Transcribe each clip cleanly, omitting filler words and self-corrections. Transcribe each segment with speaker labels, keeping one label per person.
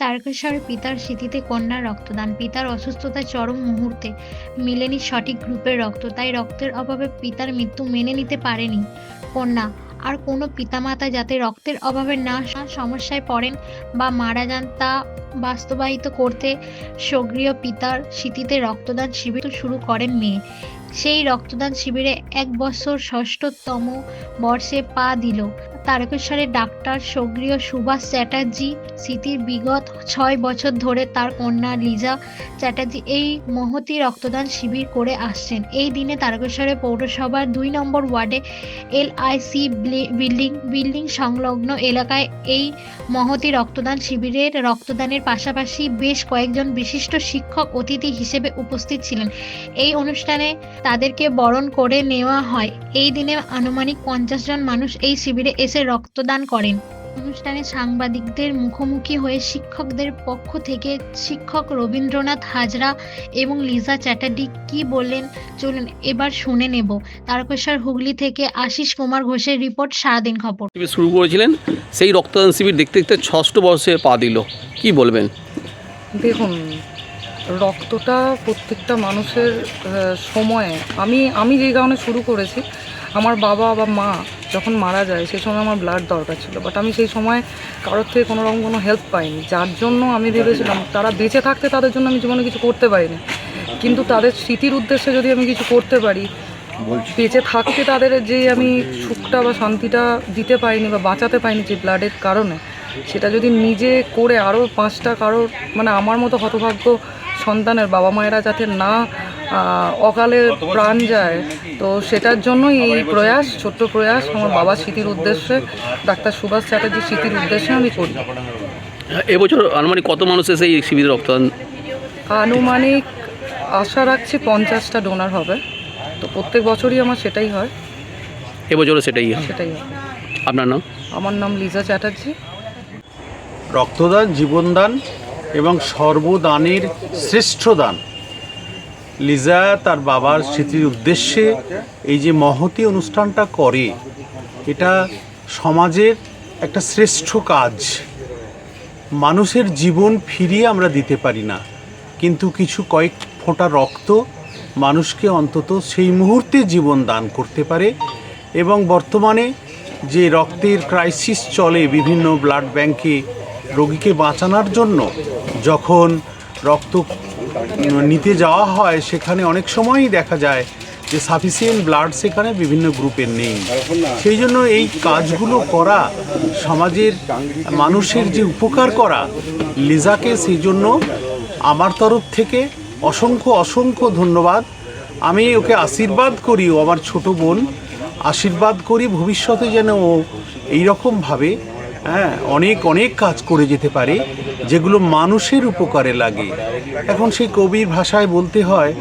Speaker 1: তারকেশ্বরে পিতার স্মৃতিতে কন্যার রক্তদান। পিতার অসুস্থতার চরম মুহূর্তে মেলেনি সঠিক গ্রুপের রক্ত। তাই রক্তের অভাবে পিতার মৃত্যু মেনে নিতে পারেনি কন্যা। আর কোনো পিতামাতা যাতে রক্তের অভাবে না সমস্যায় পড়েন বা মারা যান তা বাস্তবায়িত করতে সক্রিয় পিতার স্মৃতিতে রক্তদান শিবির শুরু করেন মেয়ে। সেই রক্তদান শিবিরে ১ বছর ৬ষ্ঠতম বর্ষে পা দিল তারকেশ্বরের ডাক্তার সক্রিয় সুভাষ চ্যাটার্জি। স্মৃতির বিগত ৬ বছর ধরে তার কন্যা লিজা চ্যাটার্জি এই মহতী রক্তদান শিবির করে আসছেন। এই দিনে তারকেশ্বরের পৌরসভার ২ নম্বর ওয়ার্ডে এলআইসি বিল্ডিং সংলগ্ন এলাকায় এই মহতী রক্তদান শিবিরের রক্তদানের পাশাপাশি বেশ কয়েকজন বিশিষ্ট শিক্ষক অতিথি হিসেবে উপস্থিত ছিলেন। এই অনুষ্ঠানে তাদেরকে বরণ করে নেওয়া হয়। এই দিনে আনুমানিক ৫০ জন মানুষ এই শিবিরে এসে রক্তদান করেন। অনুষ্ঠানে সাংবাদিকদের মুখোমুখি হয়ে শিক্ষকদের পক্ষ থেকে শিক্ষক রবীন্দ্রনাথ হাজরা এবং লিজা চ্যাটার্জি কি বললেন চলুন এবার শুনে নেব। তারকেশ্বর হুগলি থেকে আশিস কুমার ঘোষের রিপোর্ট, সারাদিন খবর।
Speaker 2: শিবির শুরু করেছিলেন, সেই রক্তদান শিবির দেখতে দেখতে ৬ষ্ঠ বর্ষে পা দিল, কি বলবেন?
Speaker 3: দেখুন, রক্তটা প্রত্যেকটা মানুষের সময়ে আমি যেই কারণে শুরু করেছি, আমার বাবা বা মা যখন মারা যায় সেই সময় আমার ব্লাড দরকার ছিল, বাট আমি সেই সময় কারোর থেকে কোনো রকম কোনো হেল্প পাইনি, যার জন্য আমি ভেবেছিলাম তারা বেঁচে থাকতে তাদের জন্য আমি জীবনে কিছু করতে পারিনি, কিন্তু তাদের স্মৃতির উদ্দেশ্যে যদি আমি কিছু করতে পারি, বেঁচে থাকতে তাদের যে আমি সুখটা বা শান্তিটা দিতে পারিনি বা বাঁচাতে পারিনি যে ব্লাডের কারণে, সেটা যদি নিজে করে আরও ৫টা কারোর মানে আমার মতো হতভাগ্য সন্তানের বাবা মায়েরা যাতে না অকালে প্রাণ যায়, তো সেটার জন্যই এই প্রয়াস, ছোট্ট প্রয়াস আমার বাবার স্মৃতির উদ্দেশ্যে, ডাক্তার সুভাষ চ্যাটার্জির স্মৃতির উদ্দেশ্যে আমি করি।
Speaker 2: এবছর আনুমানিক কত মানুষ এসে এই শিবির রক্তদান?
Speaker 3: আনুমানিক আশা রাখছি ৫০টা ডোনার হবে, তো প্রত্যেক বছরই আমার সেটাই হয়।
Speaker 2: এবছরও সেটাই হয়। আপনার নাম?
Speaker 3: আমার নাম লিজা চ্যাটার্জি।
Speaker 4: রক্তদান জীবনদান এবং সর্বদানের শ্রেষ্ঠ দান। লিজা তার বাবার স্মৃতির উদ্দেশ্যে এই যে মহতী অনুষ্ঠানটা করে, এটা সমাজের একটা শ্রেষ্ঠ কাজ। মানুষের জীবন ফিরিয়ে আমরা দিতে পারি না, কিন্তু কিছু কয়েক ফোঁটা রক্ত মানুষকে অন্তত সেই মুহূর্তে জীবন দান করতে পারে। এবং বর্তমানে যে রক্তের ক্রাইসিস চলে বিভিন্ন ব্লাড ব্যাংকে, রোগীকে বাঁচানোর জন্য যখন রক্ত নিতে যাওয়া হয়, সেখানে অনেক সময়ই দেখা যায় যে সাফিসিয়েন্ট ব্লাড সেখানে বিভিন্ন গ্রুপের নেই। সেই জন্য এই কাজগুলো করা, সমাজের মানুষের যে উপকার করা, লিজাকে সেই জন্য আমার তরফ থেকে অসংখ্য অসংখ্য ধন্যবাদ। আমি ওকে আশীর্বাদ করি, ও আমার ছোট বোন, আশীর্বাদ করি ভবিষ্যতে যেন ও এইরকমভাবে অনেক অনেক কাজ করে যেতে পারে যেগুলো মানুষের উপকারে লাগে। এখন সেই কবির ভাষায় বলতে হয়,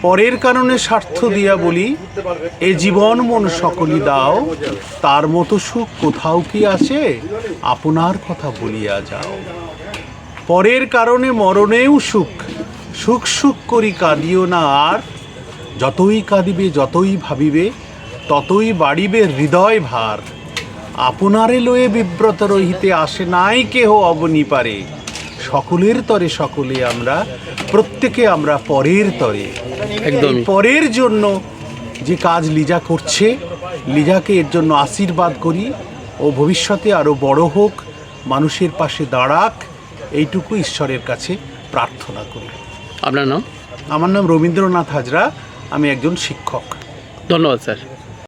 Speaker 4: পরের কারণে স্বার্থ দিয়া বলি, এ জীবন মন সকলই দাও, তার মতো সুখ কোথাও কি আছে, আপনার কথা বলিয়া যাও। পরের কারণে মরণেও সুখ, সুখ সুখ করি কাঁদিও না আর, যতই কাঁদিবে যতই ভাবিবে ততই বাড়িবে হৃদয় ভার। আপনারে লয়ে বিব্রত রহিতে আসে নাই কেহ অবনি পারে, সকলের তরে সকলে আমরা, প্রত্যেকে আমরা পরের তরে। একদম পরের জন্য যে কাজ লিজা করছে, লিজাকে এর জন্য আশীর্বাদ করি, ও ভবিষ্যতে আরও বড় হোক, মানুষের পাশে দাঁড়াক, এইটুকু ঈশ্বরের কাছে প্রার্থনা করি।
Speaker 2: আপনার নাম?
Speaker 4: আমার নাম রবীন্দ্রনাথ হাজরা, আমি একজন শিক্ষক।
Speaker 2: ধন্যবাদ স্যার।